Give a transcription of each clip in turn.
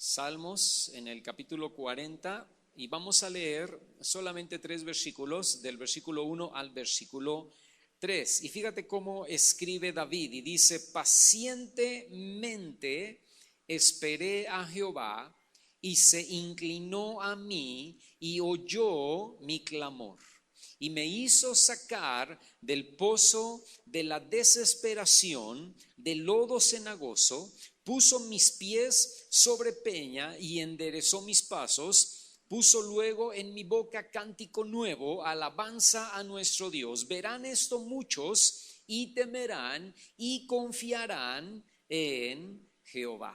Salmos en el capítulo 40 y vamos a leer solamente 3 versículos, del versículo 1 al versículo 3. Y fíjate cómo escribe David y dice: pacientemente esperé a Jehová y se inclinó a mí y oyó mi clamor y me hizo sacar del pozo de la desesperación, del lodo cenagoso. Puso mis pies sobre peña y enderezó mis pasos. Puso luego en mi boca cántico nuevo, alabanza a nuestro Dios. Verán esto muchos y temerán y confiarán en Jehová.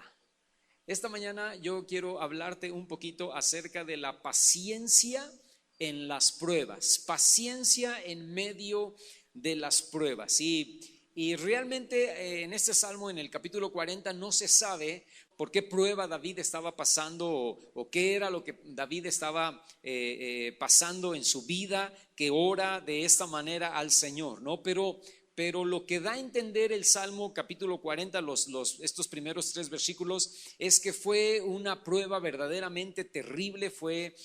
Esta mañana yo quiero hablarte un poquito acerca de la paciencia en las pruebas, paciencia en medio de las pruebas. Y realmente en este salmo, en el capítulo 40, no se sabe por qué prueba David estaba pasando o qué era lo que David estaba pasando en su vida, que ora de esta manera al Señor, ¿no? Pero lo que da a entender el Salmo capítulo 40, estos primeros 3 versículos, es que fue una prueba verdaderamente terrible, fue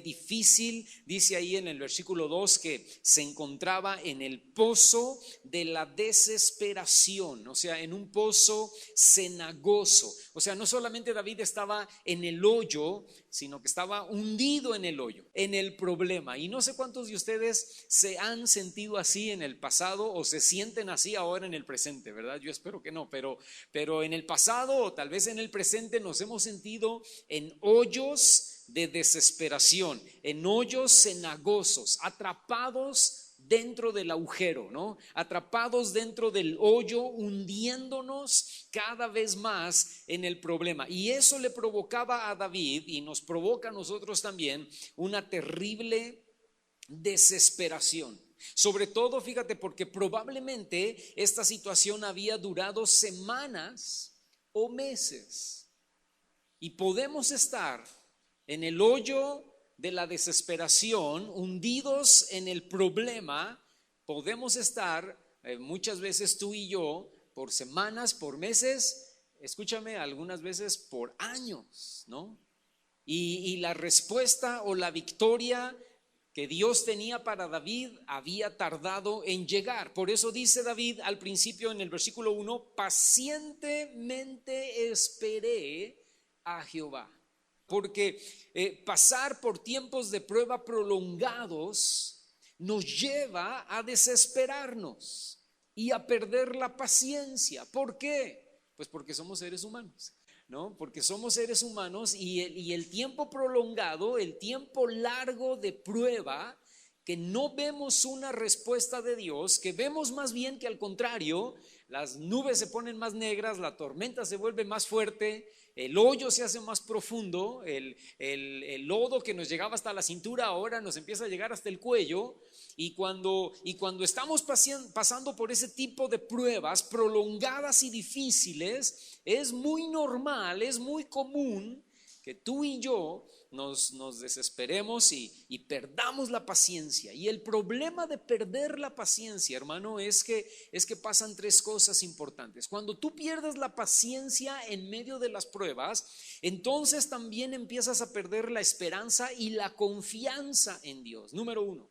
difícil. Dice ahí en el versículo 2 que se encontraba en el pozo de la desesperación, o sea, en un pozo cenagoso. O sea, no solamente David estaba en el hoyo, sino que estaba hundido en el hoyo, en el problema. Y no sé cuántos de ustedes se han sentido así en el pasado o se sienten así ahora en el presente, ¿verdad? Yo espero que no, pero en el pasado o tal vez en el presente nos hemos sentido en hoyos de desesperación, en hoyos cenagosos, atrapados dentro del agujero, ¿no? Atrapados dentro del hoyo, hundiéndonos cada vez más en el problema. Y eso le provocaba a David y nos provoca a nosotros también una terrible desesperación. Sobre todo, fíjate, porque probablemente esta situación había durado semanas o meses. Y podemos estar en el hoyo de la desesperación, hundidos en el problema. Podemos estar muchas veces tú y yo por semanas, por meses, escúchame, algunas veces por años, ¿no? Y la respuesta o la victoria que Dios tenía para David había tardado en llegar. Por eso dice David al principio en el versículo 1: pacientemente esperé a Jehová. Porque pasar por tiempos de prueba prolongados nos lleva a desesperarnos y a perder la paciencia. ¿Por qué? Pues porque somos seres humanos, ¿no? Porque somos seres humanos y el tiempo prolongado, el tiempo largo de prueba, que no vemos una respuesta de Dios, que vemos más bien que al contrario, las nubes se ponen más negras, la tormenta se vuelve más fuerte, el hoyo se hace más profundo, el lodo que nos llegaba hasta la cintura ahora nos empieza a llegar hasta el cuello. Y cuando estamos pasando por ese tipo de pruebas prolongadas y difíciles, es muy normal, es muy común que tú y yo nos desesperemos y perdamos la paciencia. Y el problema de perder la paciencia, hermano, es que pasan 3 cosas importantes. Cuando tú pierdes la paciencia en medio de las pruebas, entonces también empiezas a perder la esperanza y la confianza en Dios. Número 1.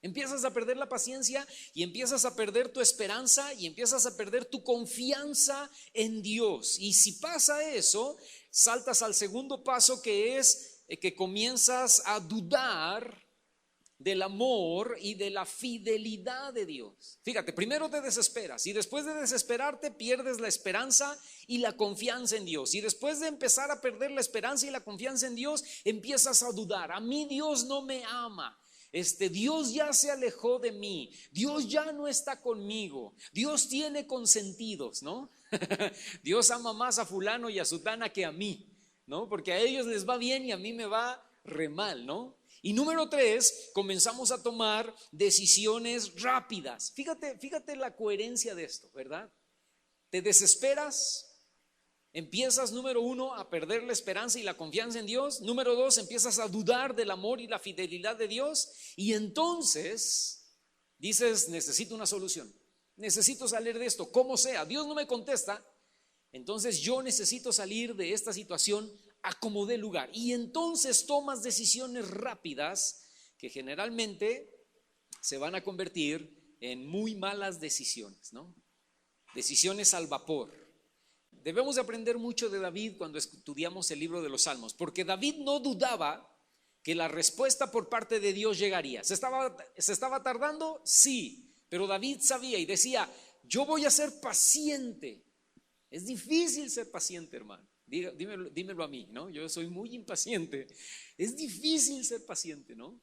Empiezas a perder la paciencia y empiezas a perder tu esperanza y empiezas a perder tu confianza en Dios. Y si pasa eso, saltas al segundo paso, que es que comienzas a dudar del amor y de la fidelidad de Dios. Fíjate, primero te desesperas y después de desesperarte pierdes la esperanza y la confianza en Dios. Y después de empezar a perder la esperanza y la confianza en Dios, empiezas a dudar. A mí Dios no me ama. Dios ya se alejó de mí, Dios ya no está conmigo, Dios tiene consentidos, ¿no? Dios ama más a fulano y a sutana que a mí, ¿no? Porque a ellos les va bien y a mí me va re mal, ¿no? Y número 3, comenzamos a tomar decisiones rápidas. Fíjate la coherencia de esto, ¿verdad? Te desesperas. Empiezas, número 1, a perder la esperanza y la confianza en Dios. Número 2, empiezas a dudar del amor y la fidelidad de Dios. Y entonces dices: necesito una solución, necesito salir de esto, como sea. Dios no me contesta, Entonces yo necesito salir de esta situación a como dé lugar. Y entonces tomas decisiones rápidas que generalmente se van a convertir en muy malas decisiones, ¿no? Decisiones al vapor. Debemos de aprender mucho de David cuando estudiamos el libro de los Salmos, porque David no dudaba que la respuesta por parte de Dios llegaría. ¿Se estaba tardando? Sí, pero David sabía y decía, yo voy a ser paciente. Es difícil ser paciente, hermano. Dímelo a mí, ¿no? Yo soy muy impaciente. Es difícil ser paciente, ¿no?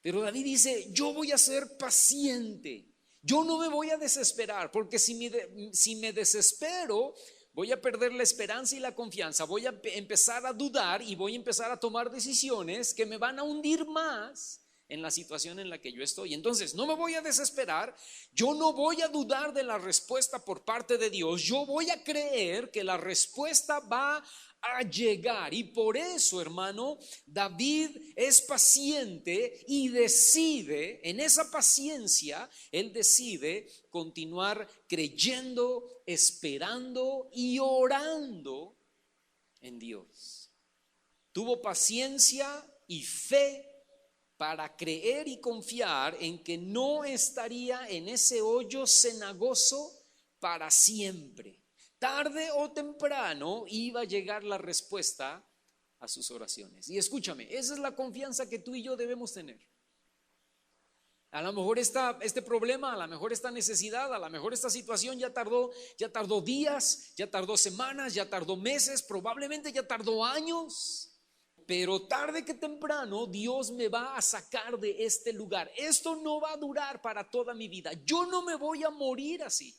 Pero David dice, yo voy a ser paciente. Yo no me voy a desesperar, porque si me desespero, voy a perder la esperanza y la confianza. Voy a empezar a dudar y voy a empezar a tomar decisiones que me van a hundir más en la situación en la que yo estoy. Entonces no me voy a desesperar, yo no voy a dudar de la respuesta por parte de Dios, yo voy a creer que la respuesta va a llegar. Y por eso, hermano, David es paciente y decide, en esa paciencia, él decide continuar creyendo, esperando y orando en Dios. Tuvo paciencia y fe para creer y confiar en que no estaría en ese hoyo cenagoso para siempre. Tarde o temprano iba a llegar la respuesta a sus oraciones. Y escúchame, esa es la confianza que tú y yo debemos tener. A lo mejor este problema, a lo mejor esta necesidad, a lo mejor esta situación ya tardó días, ya tardó semanas, ya tardó meses, probablemente ya tardó años. Pero tarde que temprano Dios me va a sacar de este lugar. Esto no va a durar para toda mi vida. Yo no me voy a morir así.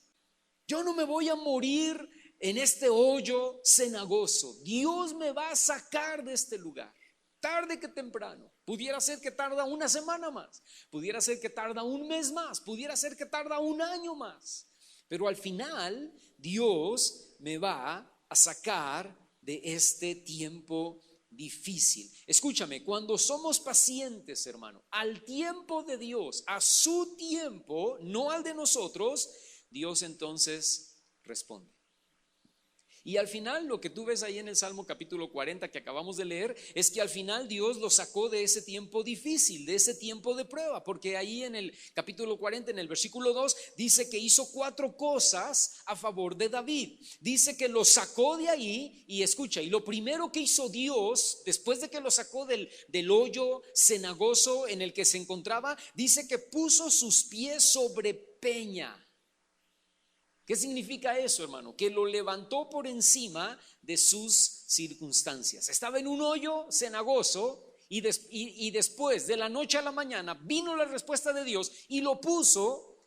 Yo no me voy a morir en este hoyo cenagoso. Dios me va a sacar de este lugar. Tarde que temprano. Pudiera ser que tarda una semana más. Pudiera ser que tarda un mes más. Pudiera ser que tarda un año más. Pero al final Dios me va a sacar de este tiempo difícil. Escúchame, cuando somos pacientes, hermano, al tiempo de Dios, a su tiempo, no al de nosotros, Dios entonces responde. Y al final lo que tú ves ahí en el Salmo capítulo 40 que acabamos de leer es que al final Dios lo sacó de ese tiempo difícil, de ese tiempo de prueba, porque ahí en el capítulo 40, en el versículo 2, dice que hizo 4 cosas a favor de David. Dice que lo sacó de ahí y escucha, y lo primero que hizo Dios, después de que lo sacó del hoyo cenagoso en el que se encontraba, dice que puso sus pies sobre peña. ¿Qué significa eso, hermano? Que lo levantó por encima de sus circunstancias. Estaba en un hoyo cenagoso y después de la noche a la mañana vino la respuesta de Dios y lo puso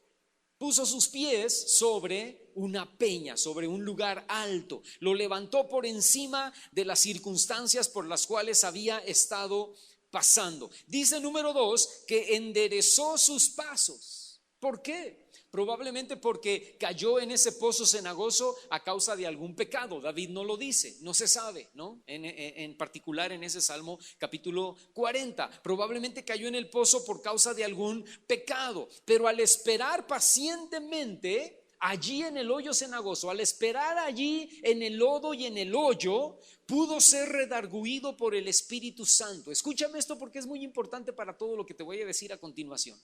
sus pies sobre una peña, sobre un lugar alto. Lo levantó por encima de las circunstancias por las cuales había estado pasando. Dice número 2 que enderezó sus pasos. ¿Por qué? Probablemente porque cayó en ese pozo cenagoso a causa de algún pecado. David no lo dice, no se sabe, ¿no? En particular en ese Salmo capítulo 40. Probablemente cayó en el pozo por causa de algún pecado. Pero al esperar pacientemente allí en el hoyo cenagoso, al esperar allí en el lodo y en el hoyo, pudo ser redarguido por el Espíritu Santo. Escúchame esto porque es muy importante para todo lo que te voy a decir a continuación.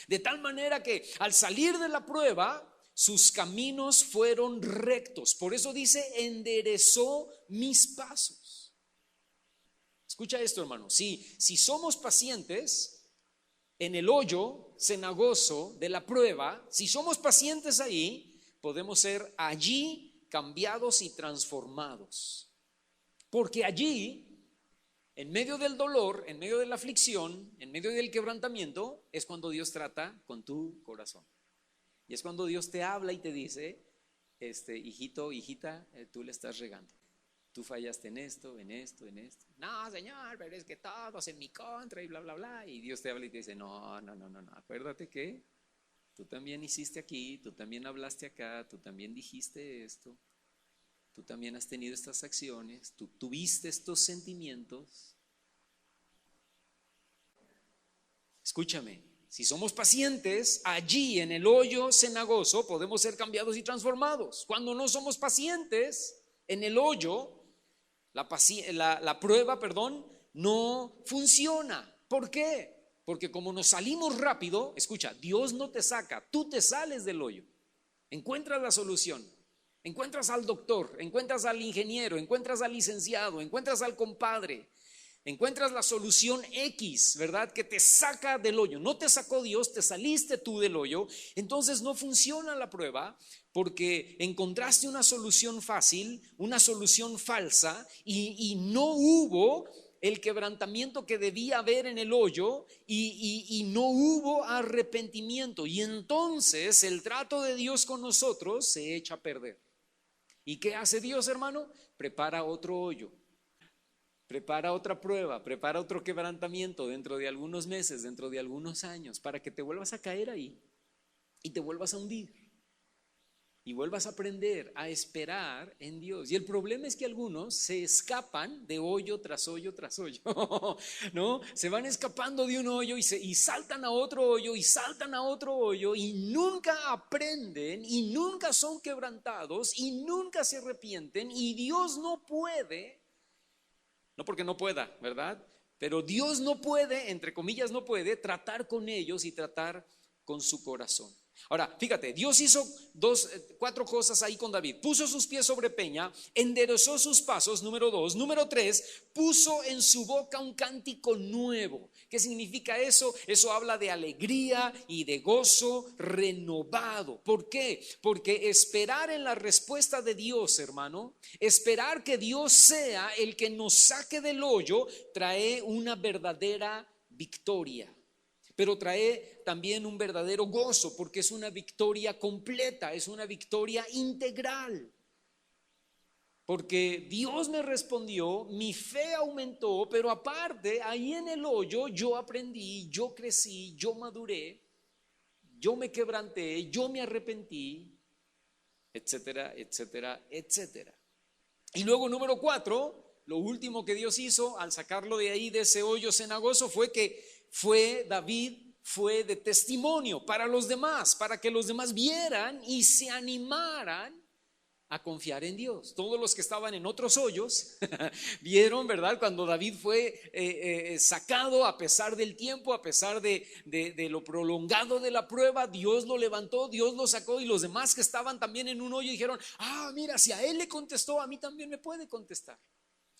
De tal manera que al salir de la prueba, sus caminos fueron rectos. Por eso dice, enderezó mis pasos. Escucha esto, hermano. Si somos pacientes en el hoyo cenagoso de la prueba, si somos pacientes ahí, podemos ser allí cambiados y transformados. Porque allí, en medio del dolor, en medio de la aflicción, en medio del quebrantamiento, es cuando Dios trata con tu corazón. Y es cuando Dios te habla y te dice, hijito, hijita, tú le estás regando. Tú fallaste en esto, en esto, en esto. No, Señor, pero es que todos en mi contra y bla, bla, bla. Y Dios te habla y te dice, no. Acuérdate que tú también hiciste aquí, tú también hablaste acá, tú también dijiste esto. Tú también has tenido estas acciones, tú tuviste estos sentimientos. Escúchame, Si somos pacientes, allí en el hoyo cenagoso podemos ser cambiados y transformados. Cuando no somos pacientes, en el hoyo, la prueba, no funciona. ¿Por qué? Porque como nos salimos rápido, escucha, Dios no te saca, tú te sales del hoyo. Encuentras la solución, encuentras al doctor, encuentras al ingeniero, encuentras al licenciado, encuentras al compadre. Encuentras la solución X, ¿verdad? Que te saca del hoyo. No te sacó Dios, te saliste tú del hoyo. Entonces no funciona la prueba porque encontraste una solución fácil, una solución falsa y no hubo el quebrantamiento que debía haber en el hoyo y no hubo arrepentimiento. Y entonces el trato de Dios con nosotros se echa a perder. ¿Y qué hace Dios, hermano? Prepara otro hoyo. Prepara otra prueba, prepara otro quebrantamiento dentro de algunos meses, dentro de algunos años, para que te vuelvas a caer ahí y te vuelvas a hundir y vuelvas a aprender a esperar en Dios. Y el problema es que algunos se escapan de hoyo tras hoyo tras hoyo, ¿no? Se van escapando de un hoyo y saltan a otro hoyo y saltan a otro hoyo y nunca aprenden y nunca son quebrantados y nunca se arrepienten y Dios no puede. No porque no pueda, ¿verdad? Pero Dios no puede, entre comillas no puede, tratar con ellos y tratar con su corazón. Ahora, fíjate, Dios hizo cuatro cosas ahí con David. Puso sus pies sobre peña, enderezó sus pasos, número 2. Número 3, puso en su boca un cántico nuevo. ¿Qué significa eso? Eso habla de alegría y de gozo renovado. ¿Por qué? Porque esperar en la respuesta de Dios, hermano, esperar que Dios sea el que nos saque del hoyo, trae una verdadera victoria. Pero trae también un verdadero gozo porque es una victoria completa, es una victoria integral. Porque Dios me respondió, mi fe aumentó, pero aparte ahí en el hoyo yo aprendí, yo crecí, yo maduré, yo me quebranté, yo me arrepentí, etcétera, etcétera, etcétera. Y luego número 4, lo último que Dios hizo al sacarlo de ahí, de ese hoyo cenagoso, David fue de testimonio para los demás, para que los demás vieran y se animaran a confiar en Dios. Todos los que estaban en otros hoyos vieron, ¿verdad? Cuando David fue sacado a pesar del tiempo, a pesar de lo prolongado de la prueba, Dios lo levantó, Dios lo sacó y los demás que estaban también en un hoyo dijeron, mira, si a él le contestó, a mí también me puede contestar.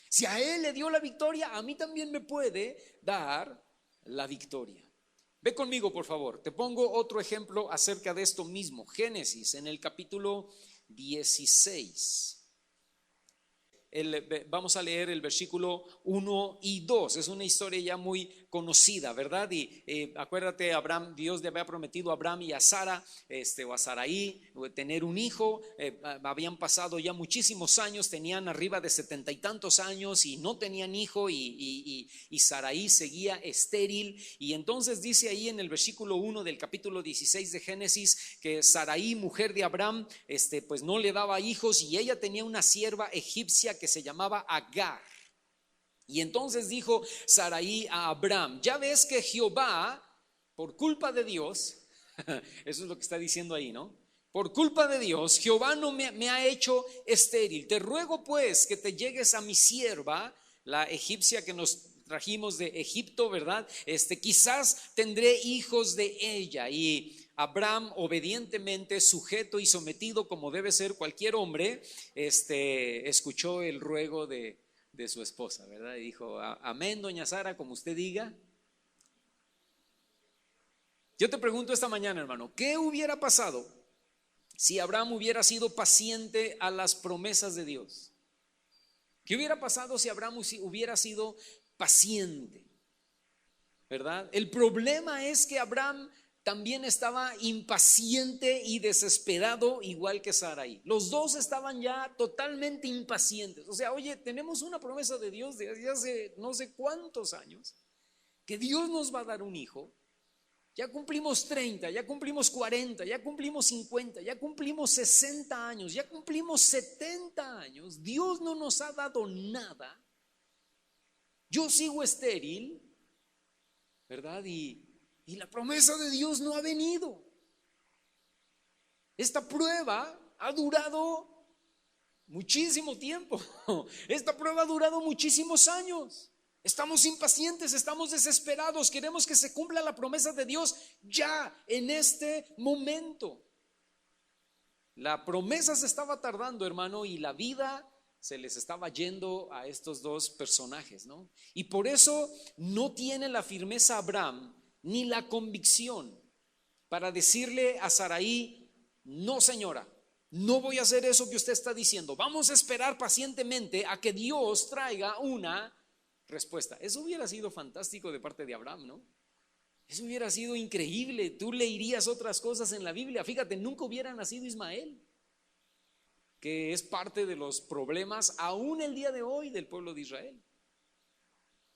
Si a él le dio la victoria, a mí también me puede dar la victoria. Ve conmigo, por favor. Te pongo otro ejemplo acerca de esto mismo. Génesis, en el capítulo 16. Vamos a leer el versículo 1 y 2. Es una historia ya muy conocida, ¿verdad? Y acuérdate, Dios le había prometido a Abraham y a Sara, o a Saraí, tener un hijo. Habían pasado ya muchísimos años, tenían arriba de 70 y tantos años y no tenían hijo y Saraí seguía estéril. Y entonces dice ahí en el versículo 1 del capítulo 16 de Génesis que Saraí, mujer de Abraham, pues no le daba hijos y ella tenía una sierva egipcia que se llamaba Agar. Y entonces dijo Saraí a Abraham, ya ves que Jehová, por culpa de Dios, eso es lo que está diciendo ahí, ¿no? Por culpa de Dios, Jehová no me ha hecho estéril. Te ruego pues que te llegues a mi sierva, la egipcia que nos trajimos de Egipto, ¿verdad? Quizás tendré hijos de ella. Y Abraham, obedientemente, sujeto y sometido como debe ser cualquier hombre, escuchó el ruego de su esposa, ¿verdad? Y dijo, amén, doña Sara, como usted diga. Yo te pregunto esta mañana, hermano, ¿qué hubiera pasado si Abraham hubiera sido paciente a las promesas de Dios? ¿Qué hubiera pasado si Abraham hubiera sido paciente? ¿Verdad? El problema es que Abraham también estaba impaciente y desesperado, igual que Sarai. Los dos estaban ya totalmente impacientes. O sea, oye, tenemos una promesa de Dios desde hace no sé cuántos años, que Dios nos va a dar un hijo. Ya cumplimos 30, ya cumplimos 40, ya cumplimos 50, ya cumplimos 60 años, ya cumplimos 70 años. Dios no nos ha dado nada. Yo sigo estéril, ¿verdad? Y y la promesa de Dios no ha venido. Esta prueba ha durado muchísimo tiempo. Esta prueba ha durado muchísimos años. Estamos impacientes, estamos desesperados, queremos que se cumpla la promesa de Dios ya en este momento. La promesa se estaba tardando, hermano, y la vida se les estaba yendo a estos dos personajes, ¿no? Y por eso no tiene la firmeza Abraham ni la convicción para decirle a Sarai: no, señora, no voy a hacer eso que usted está diciendo. Vamos a esperar pacientemente a que Dios traiga una respuesta. Eso hubiera sido fantástico de parte de Abraham, ¿no? Eso hubiera sido increíble. Tú leerías otras cosas en la Biblia. Fíjate, nunca hubiera nacido Ismael, que es parte de los problemas aún el día de hoy del pueblo de Israel.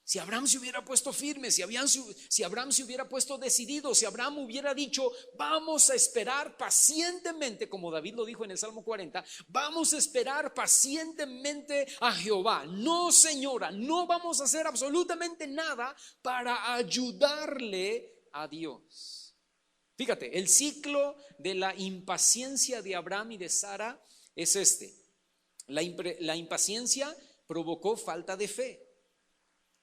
Si Abraham se hubiera puesto firme, si Abraham se hubiera puesto decidido, si Abraham hubiera dicho: vamos a esperar pacientemente, como David lo dijo en el Salmo 40, vamos a esperar pacientemente a Jehová. No, señora, no vamos a hacer absolutamente nada para ayudarle a Dios. Fíjate, el ciclo de la impaciencia de Abraham y de Sara es este. La impaciencia provocó falta de fe.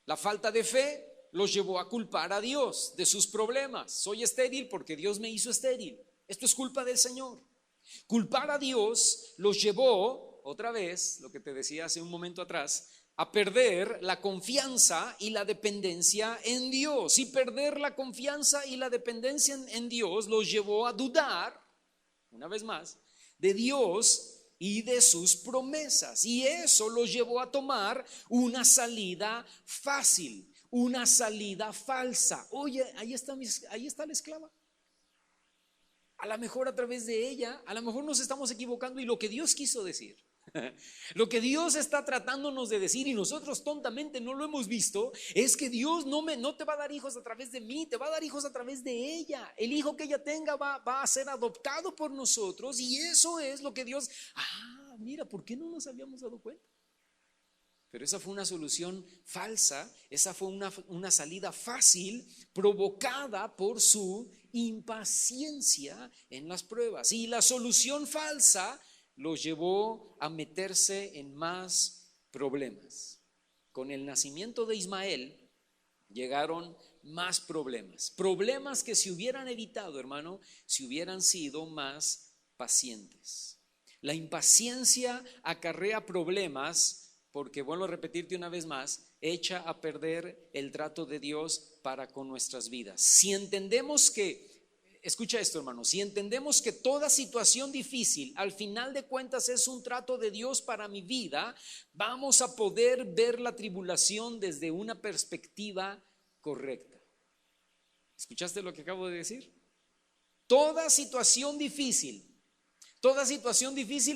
La falta de fe los llevó a culpar a Dios de sus problemas. Soy estéril porque Dios me hizo estéril. Esto es culpa del Señor. Culpar a Dios los llevó, otra vez, lo que te decía hace un momento atrás, a perder la confianza y la dependencia en Dios. Y perder la confianza y la dependencia en Dios los llevó a dudar, una vez más, de Dios y de sus promesas, y eso los llevó a tomar una salida fácil, una salida falsa. Oye, ahí está la esclava. A lo mejor a través de ella, a lo mejor nos estamos equivocando, y lo que Dios quiso decir, lo que Dios está tratándonos de decir y nosotros tontamente no lo hemos visto, es que Dios no te va a dar hijos a través de mí, te va a dar hijos a través de ella. El hijo que ella tenga va a ser adoptado por nosotros, y eso es lo que Dios... mira, ¿por qué no nos habíamos dado cuenta? Pero esa fue una solución falsa, esa fue una salida fácil provocada por su impaciencia en las pruebas. Y la solución falsa los llevó a meterse en más problemas. Con el nacimiento de Ismael llegaron más problemas. Problemas que se hubieran evitado, hermano, si hubieran sido más pacientes. La impaciencia acarrea problemas porque, vuelvo a repetirte una vez más, echa a perder el trato de Dios para con nuestras vidas. Si entendemos que, escucha esto, hermano, si entendemos que toda situación difícil al final de cuentas es un trato de Dios para mi vida, vamos a poder ver la tribulación desde una perspectiva correcta. ¿Escuchaste lo que acabo de decir? Toda situación difícil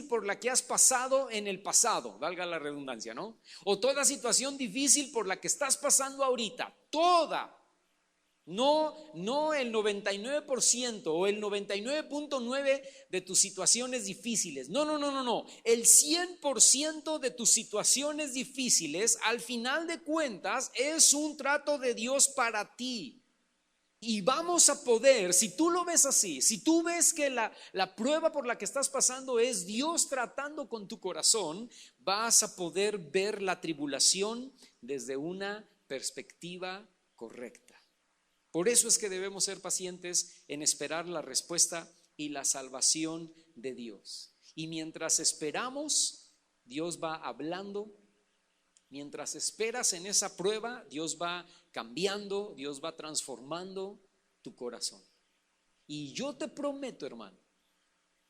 por la que has pasado en el pasado, valga la redundancia, ¿no? O toda situación difícil por la que estás pasando ahorita, toda. No el 99% o el 99.9% de tus situaciones difíciles. No. El 100% de tus situaciones difíciles, al final de cuentas, es un trato de Dios para ti. Y vamos a poder, si tú lo ves así, si tú ves que la prueba por la que estás pasando es Dios tratando con tu corazón, vas a poder ver la tribulación desde una perspectiva correcta. Por eso es que debemos ser pacientes en esperar la respuesta y la salvación de Dios. Y mientras esperamos, Dios va hablando. Mientras esperas en esa prueba, Dios va cambiando, Dios va transformando tu corazón. Y yo te prometo, hermano,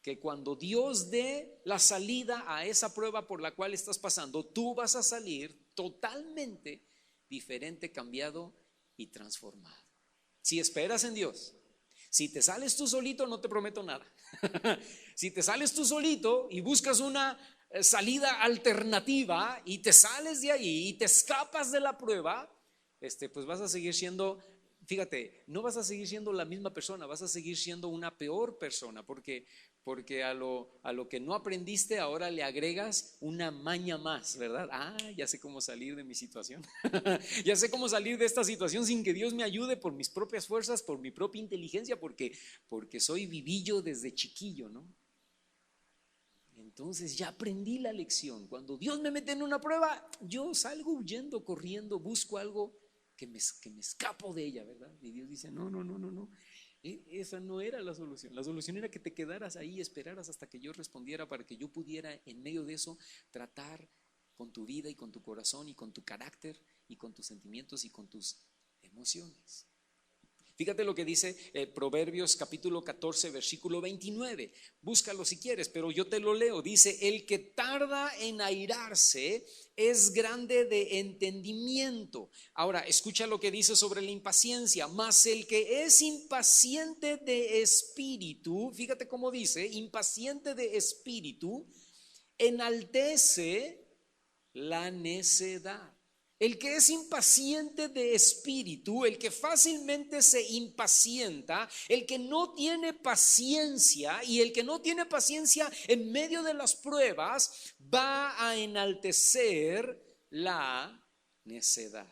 que cuando Dios dé la salida a esa prueba por la cual estás pasando, tú vas a salir totalmente diferente, cambiado y transformado. Si esperas en Dios. Si te sales tú solito, no te prometo nada. Si te sales tú solito y buscas una salida alternativa y te sales de ahí y te escapas de la prueba, pues vas a seguir siendo, fíjate, no vas a seguir siendo la misma persona, vas a seguir siendo una peor persona, porque Porque a lo que no aprendiste ahora le agregas una maña más, ¿verdad? Ya sé cómo salir de mi situación. Ya sé cómo salir de esta situación sin que Dios me ayude por mis propias fuerzas, por mi propia inteligencia, porque soy vivillo desde chiquillo, ¿no? Entonces ya aprendí la lección. Cuando Dios me mete en una prueba, yo salgo huyendo, corriendo, busco algo que me escapo de ella, ¿verdad? Y Dios dice, no. Esa no era la solución. La solución era que te quedaras ahí y esperaras hasta que yo respondiera para que yo pudiera en medio de eso tratar con tu vida y con tu corazón y con tu carácter y con tus sentimientos y con tus emociones. Fíjate lo que dice Proverbios capítulo 14 versículo 29. Búscalo si quieres, pero yo te lo leo. Dice, el que tarda en airarse es grande de entendimiento. Ahora, escucha lo que dice sobre la impaciencia. Mas el que es impaciente de espíritu, fíjate cómo dice, impaciente de espíritu, enaltece la necedad. El que es impaciente de espíritu, el que fácilmente se impacienta, el que no tiene paciencia y el que no tiene paciencia en medio de las pruebas, va a enaltecer la necedad.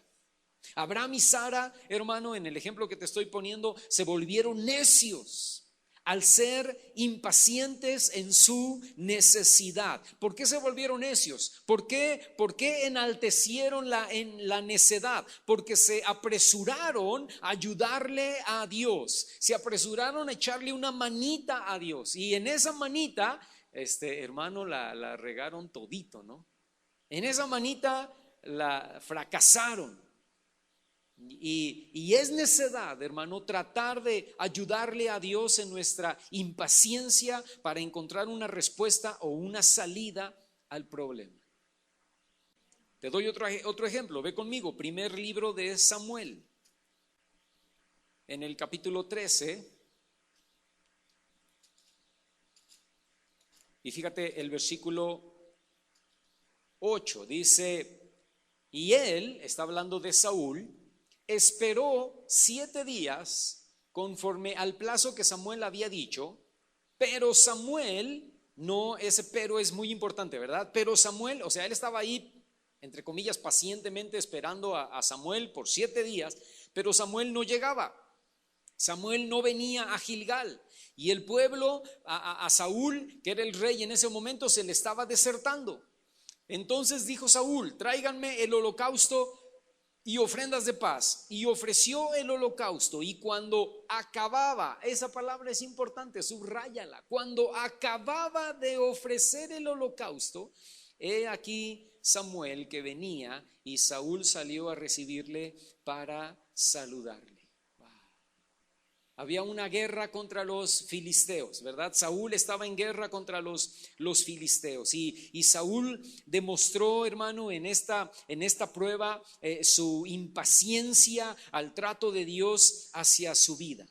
Abraham y Sara, hermano, en el ejemplo que te estoy poniendo, se volvieron necios al ser impacientes en su necesidad. ¿Por qué se volvieron necios? ¿Por qué enaltecieron la necedad? Porque se apresuraron a ayudarle a Dios, se apresuraron a echarle una manita a Dios, y en esa manita, hermano, la regaron todito, ¿no? En esa manita la fracasaron. Y es necedad, hermano, tratar de ayudarle a Dios en nuestra impaciencia para encontrar una respuesta o una salida al problema. Te doy otro ejemplo. Ve conmigo, primer libro de Samuel, en el capítulo 13. Y fíjate el versículo 8, dice, y él, está hablando de Saúl, esperó 7 días conforme al plazo que Samuel había dicho, pero Samuel, no, ese pero es muy importante, ¿verdad? Pero Samuel, o sea, él estaba ahí, entre comillas, pacientemente esperando a Samuel por 7 días, pero Samuel no llegaba. Samuel no venía a Gilgal y el pueblo, a Saúl, que era el rey en ese momento, se le estaba desertando. Entonces dijo Saúl, tráiganme el holocausto y ofrendas de paz, y ofreció el holocausto, y cuando acababa, esa palabra es importante, subráyala, cuando acababa de ofrecer el holocausto, he aquí Samuel que venía, y Saúl salió a recibirle para saludarle. Había una guerra contra los filisteos, ¿verdad? Saúl estaba en guerra contra los filisteos, y Saúl demostró, hermano, en esta prueba su impaciencia al trato de Dios hacia su vida.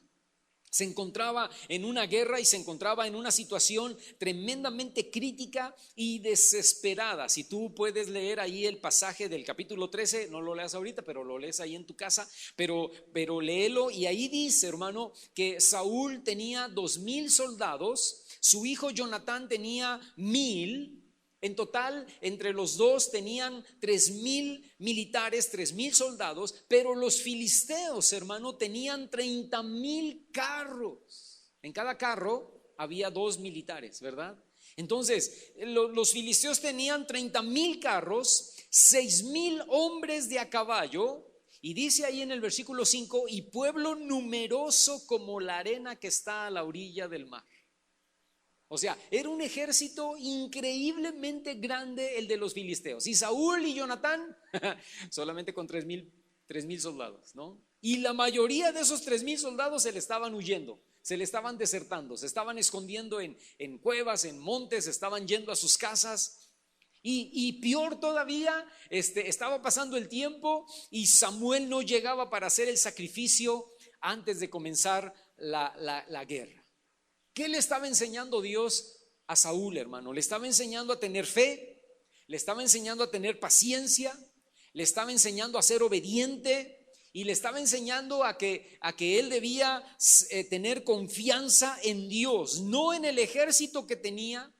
Se encontraba en una guerra y se encontraba en una situación tremendamente crítica y desesperada. Si tú puedes leer ahí el pasaje del capítulo 13, no lo leas ahorita, pero lo lees ahí en tu casa, pero léelo, y ahí dice, hermano, que Saúl tenía 2,000 soldados, su hijo Jonatán tenía 1,000. En total, entre los dos tenían 3,000 militares, 3,000 soldados, pero los filisteos, hermano, tenían 30,000 carros. En cada carro había 2 militares, ¿verdad? Entonces, los filisteos tenían 30,000 carros, 6,000 hombres de a caballo, y dice ahí en el versículo 5, y pueblo numeroso como la arena que está a la orilla del mar. O sea, era un ejército increíblemente grande el de los filisteos. Y Saúl y Jonatán solamente con 3,000 soldados, ¿no? Y la mayoría de esos 3,000 soldados se le estaban huyendo, se le estaban desertando, se estaban escondiendo en cuevas, en montes, estaban yendo a sus casas. Y peor todavía, estaba pasando el tiempo y Samuel no llegaba para hacer el sacrificio antes de comenzar la guerra. ¿Qué le estaba enseñando Dios a Saúl, hermano? Le estaba enseñando a tener fe, le estaba enseñando a tener paciencia, le estaba enseñando a ser obediente, y le estaba enseñando a que él debía tener confianza en Dios, no en el ejército que tenía,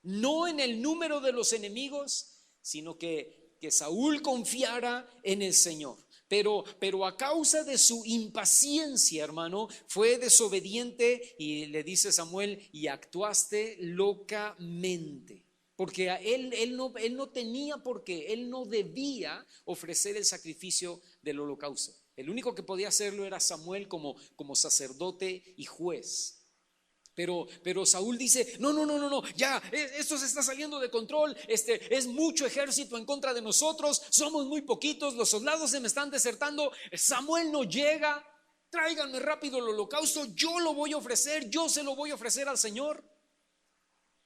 no en el número de los enemigos, sino que Saúl confiara en el Señor. Pero a causa de su impaciencia, hermano, fue desobediente y le dice Samuel, y actuaste locamente. Porque él no tenía por qué, él no debía ofrecer el sacrificio del holocausto. El único que podía hacerlo era Samuel como sacerdote y juez. Pero Saúl dice, no, ya, esto se está saliendo de control, es mucho ejército en contra de nosotros, somos muy poquitos, los soldados se me están desertando, Samuel no llega, tráiganme rápido el holocausto, yo lo voy a ofrecer, yo se lo voy a ofrecer al Señor.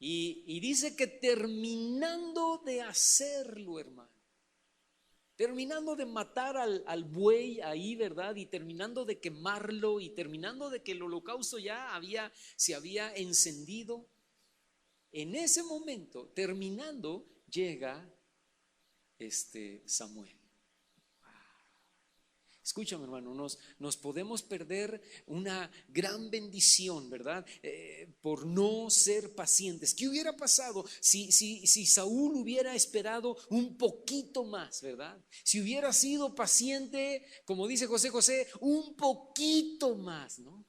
Y dice que terminando de hacerlo, hermano, terminando de matar al buey ahí, ¿verdad? Y terminando de quemarlo y terminando de que el holocausto ya se había encendido. En ese momento, terminando, llega Samuel. Escúchame, hermano, nos podemos perder una gran bendición, ¿verdad? Por no ser pacientes. ¿Qué hubiera pasado si Saúl hubiera esperado un poquito más, ¿verdad? Si hubiera sido paciente, como dice José, un poquito más, ¿no?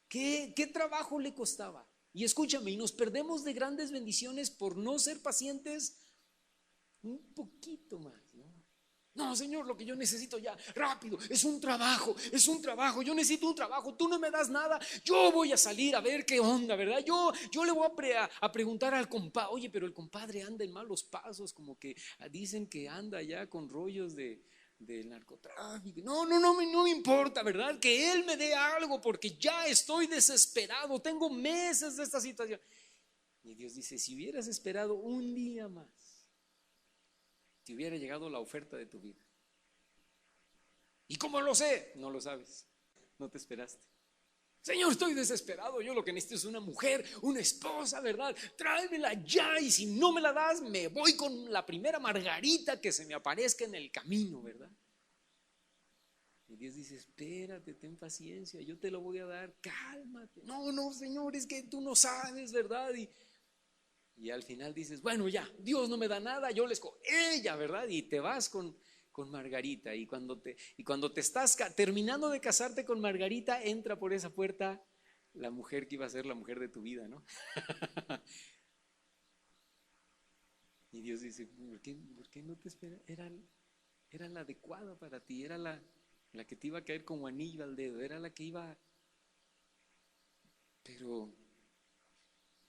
¿Qué trabajo le costaba? Y escúchame, y nos perdemos de grandes bendiciones por no ser pacientes un poquito más, ¿no? No, Señor, lo que yo necesito ya, rápido, es un trabajo, yo necesito un trabajo, tú no me das nada, yo voy a salir a ver qué onda, ¿verdad? Yo le voy a preguntar al compadre, oye, pero el compadre anda en malos pasos, como que dicen que anda ya con rollos del narcotráfico. No me importa, ¿verdad? Que él me dé algo porque ya estoy desesperado, tengo meses de esta situación. Y Dios dice, si hubieras esperado un día más, te hubiera llegado la oferta de tu vida. ¿Y cómo lo sé? No lo sabes, no te esperaste. Señor, estoy desesperado, yo lo que necesito es una mujer, una esposa, ¿verdad? Tráemela ya, y si no me la das, me voy con la primera margarita que se me aparezca en el camino, ¿verdad? Y Dios dice, espérate, ten paciencia, yo te lo voy a dar, cálmate. No, Señor, es que tú no sabes, ¿verdad? Y al final dices, bueno, ya, Dios no me da nada, yo le escojo ella, ¿verdad? Y te vas con Margarita. Y cuando te estás terminando de casarte con Margarita, entra por esa puerta la mujer que iba a ser la mujer de tu vida, ¿no? Y Dios dice, ¿por qué no te esperas? Era la adecuada para ti, era la que te iba a caer como anillo al dedo, era la que iba. Pero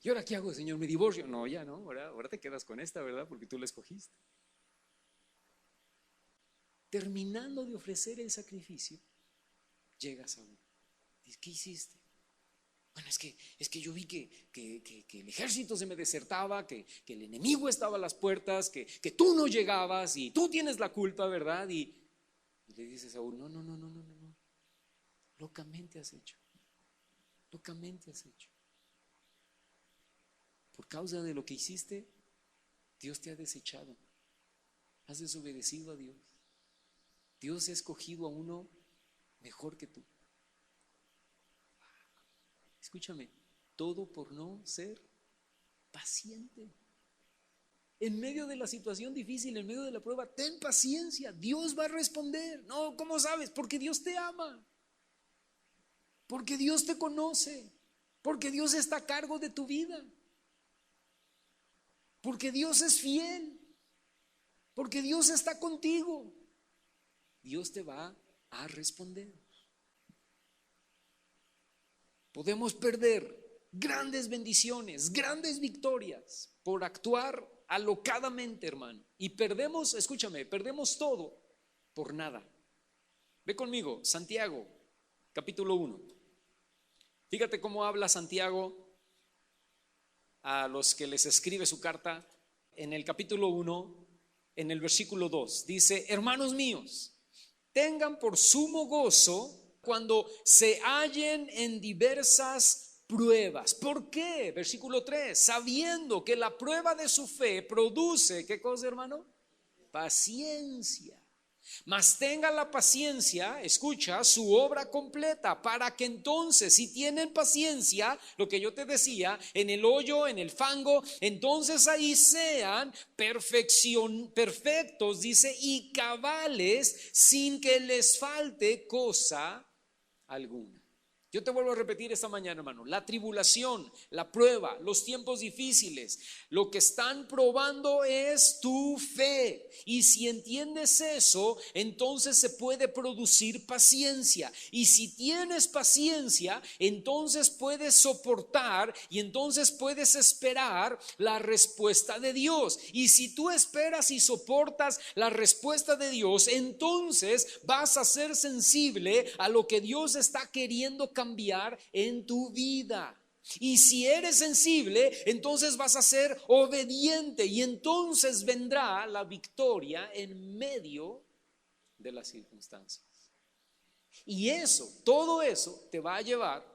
¿y ahora qué hago, Señor? ¿Me divorcio? No, ya no, ahora te quedas con esta, ¿verdad? Porque tú la escogiste. Terminando de ofrecer el sacrificio, llega Saúl. Dice, ¿qué hiciste? Bueno, es que yo vi que el ejército se me desertaba, que el enemigo estaba a las puertas, que tú no llegabas y tú tienes la culpa, ¿verdad? Y le dice Saúl, no. Locamente has hecho. Por causa de lo que hiciste, Dios te ha desechado. Has desobedecido a Dios. Dios ha escogido a uno mejor que tú. Escúchame, todo por no ser paciente. En medio de la situación difícil, en medio de la prueba, ten paciencia. Dios va a responder. No, ¿cómo sabes? Porque Dios te ama. Porque Dios te conoce. Porque Dios está a cargo de tu vida. Porque Dios es fiel. Porque Dios está contigo. Dios te va a responder. Podemos perder grandes bendiciones, grandes victorias por actuar alocadamente, hermano. Y perdemos, escúchame, perdemos todo por nada. Ve conmigo, Santiago, capítulo 1. Fíjate cómo habla Santiago a los que les escribe su carta. En el capítulo 1, en el versículo 2, dice, hermanos míos, tengan por sumo gozo cuando se hallen en diversas pruebas. ¿Por qué? Versículo 3, sabiendo que la prueba de su fe produce, ¿qué cosa, hermano? Paciencia. Mas tenga la paciencia, escucha, su obra completa, para que entonces, si tienen paciencia, lo que yo te decía, en el hoyo, en el fango, entonces ahí sean perfectos, dice, y cabales, sin que les falte cosa alguna. Yo te vuelvo a repetir esta mañana, hermano, la tribulación, la prueba, los tiempos difíciles, lo que están probando es tu fe. Y si entiendes eso, entonces se puede producir paciencia. Y si tienes paciencia, entonces puedes soportar y entonces puedes esperar la respuesta de Dios. Y si tú esperas y soportas la respuesta de Dios, entonces vas a ser sensible a lo que Dios está queriendo cambiar en tu vida. Y si eres sensible, entonces vas a ser obediente y entonces vendrá la victoria en medio de las circunstancias. Y eso, todo eso te va a llevar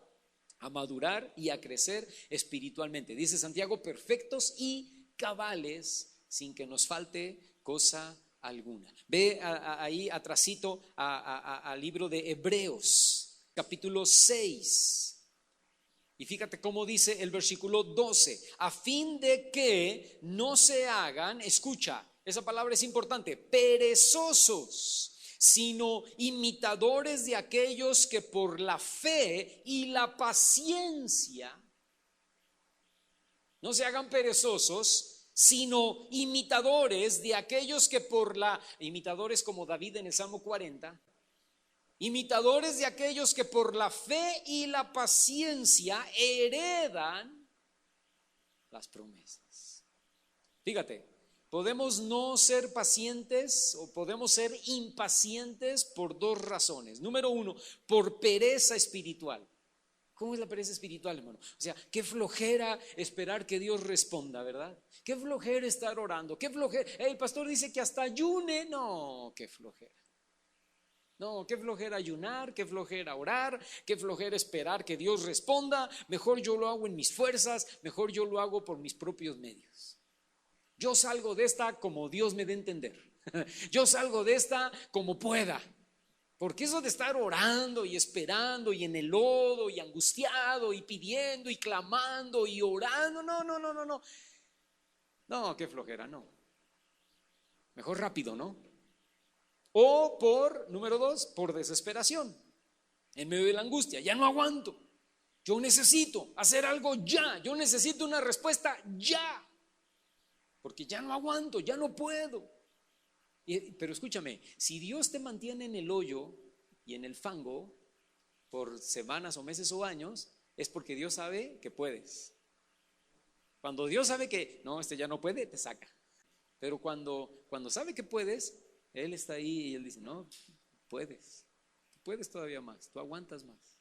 a madurar y a crecer espiritualmente. Dice Santiago, perfectos y cabales, sin que nos falte cosa alguna. Ve ahí atrasito al libro de Hebreos, capítulo 6. Y fíjate cómo dice el versículo 12, a fin de que no se hagan, escucha, esa palabra es importante, perezosos, sino imitadores de aquellos que por la fe y la paciencia, no se hagan perezosos, sino imitadores de aquellos que imitadores como David en el Salmo 40, imitadores de aquellos que por la fe y la paciencia heredan las promesas. Fíjate, podemos no ser pacientes o podemos ser impacientes por dos razones. Número uno, por pereza espiritual. ¿Cómo es la pereza espiritual, hermano? O sea, qué flojera esperar que Dios responda, ¿verdad? Qué flojera estar orando, qué flojera. El pastor dice que hasta ayune. No, qué flojera. No, qué flojera ayunar, qué flojera orar, qué flojera esperar que Dios responda. Mejor yo lo hago en mis fuerzas, mejor yo lo hago por mis propios medios. Yo salgo de esta como Dios me dé a entender. Yo salgo de esta como pueda. Porque eso de estar orando y esperando y en el lodo y angustiado y pidiendo y clamando y orando, no. No, qué flojera, no. Mejor rápido, ¿no? O por, número dos, por desesperación, en medio de la angustia, ya no aguanto, yo necesito hacer algo ya, yo necesito una respuesta ya, porque ya no aguanto, ya no puedo. Pero escúchame, si Dios te mantiene en el hoyo y en el fango por semanas o meses o años, es porque Dios sabe que puedes. Cuando Dios sabe que no, ya no puede, te saca. Pero cuando sabe que puedes, Él está ahí y Él dice, no, puedes todavía más, tú aguantas más.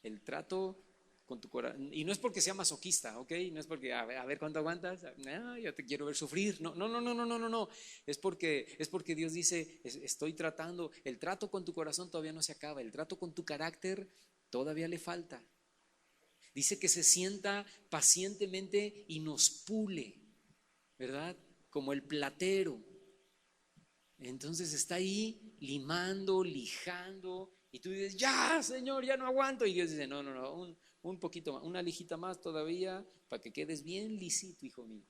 El trato con tu corazón, y no es porque sea masoquista, ¿ok? No es porque, a ver cuánto aguantas, no, yo te quiero ver sufrir, no. Es porque Dios dice, estoy tratando, el trato con tu corazón todavía no se acaba, el trato con tu carácter todavía le falta. Dice que se sienta pacientemente y nos pule, ¿verdad? Como el platero. Entonces está ahí limando, lijando, y tú dices, ya, Señor, ya no aguanto. Y Dios dice, no, un poquito más, una lijita más todavía, para que quedes bien lisito, hijo mío.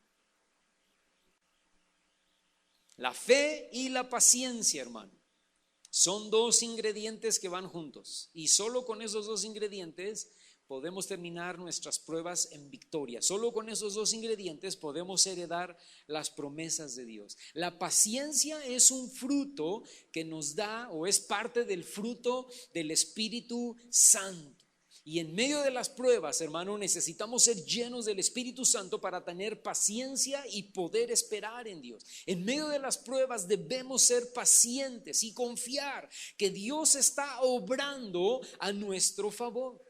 La fe y la paciencia, hermano, son dos ingredientes que van juntos. Y solo con esos dos ingredientes podemos terminar nuestras pruebas en victoria. Solo con esos dos ingredientes podemos heredar las promesas de Dios. La paciencia es un fruto que nos da, o es parte del fruto del Espíritu Santo. Y en medio de las pruebas, hermano, necesitamos ser llenos del Espíritu Santo para tener paciencia y poder esperar en Dios. En medio de las pruebas debemos ser pacientes y confiar que Dios está obrando a nuestro favor.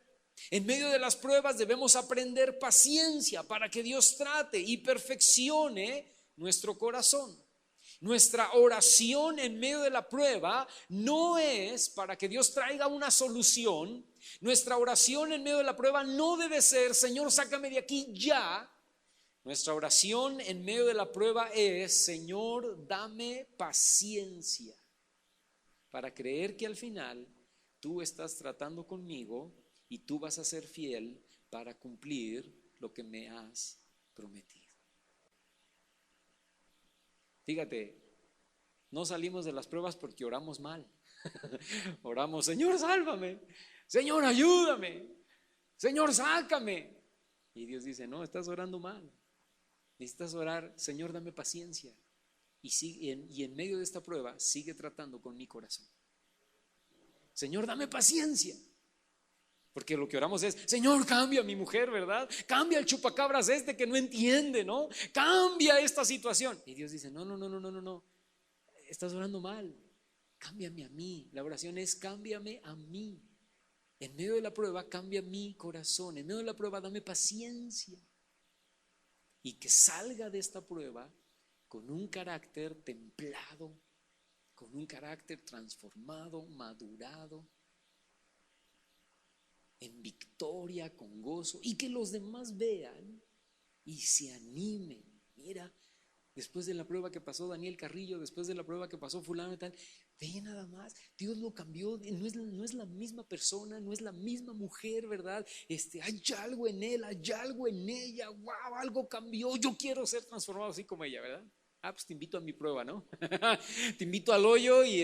En medio de las pruebas debemos aprender paciencia para que Dios trate y perfeccione nuestro corazón. Nuestra oración en medio de la prueba no es para que Dios traiga una solución. Nuestra oración en medio de la prueba no debe ser, Señor, sácame de aquí ya. Nuestra oración en medio de la prueba es: Señor, dame paciencia para creer que al final tú estás tratando conmigo y tú vas a ser fiel para cumplir lo que me has prometido. Fíjate, no salimos de las pruebas porque oramos mal. Oramos: Señor, sálvame, Señor, ayúdame, Señor, sácame. Y Dios dice: no, estás orando mal. Necesitas orar: Señor, dame paciencia. Y en medio de esta prueba, sigue tratando con mi corazón. Señor, dame paciencia. Porque lo que oramos es: Señor, cambia a mi mujer, ¿verdad? Cambia el chupacabras que no entiende, ¿no? Cambia esta situación. Y Dios dice: no, no, no, no, no, no, no. Estás orando mal. Cámbiame a mí. La oración es: cámbiame a mí. En medio de la prueba, cambia mi corazón. En medio de la prueba, dame paciencia. Y que salga de esta prueba con un carácter templado, con un carácter transformado, madurado, en victoria, con gozo, y que los demás vean y se animen. Mira, después de la prueba que pasó Daniel Carrillo, después de la prueba que pasó fulano y tal, ve nada más, Dios lo cambió. No es la misma persona, no es la misma mujer, ¿verdad? Hay algo en él, hay algo en ella. Wow, algo cambió. Yo quiero ser transformado así como ella, ¿verdad? Pues te invito a mi prueba, ¿no? Te invito al hoyo y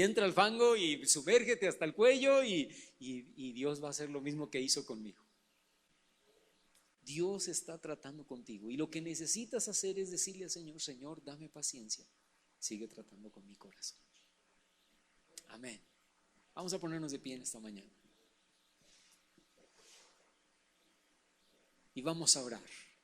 entra al fango y sumérgete hasta el cuello y Dios va a hacer lo mismo que hizo conmigo. Dios está tratando contigo y lo que necesitas hacer es decirle al Señor: Señor, dame paciencia, sigue tratando con mi corazón. Amén. Vamos a ponernos de pie en esta mañana y vamos a orar.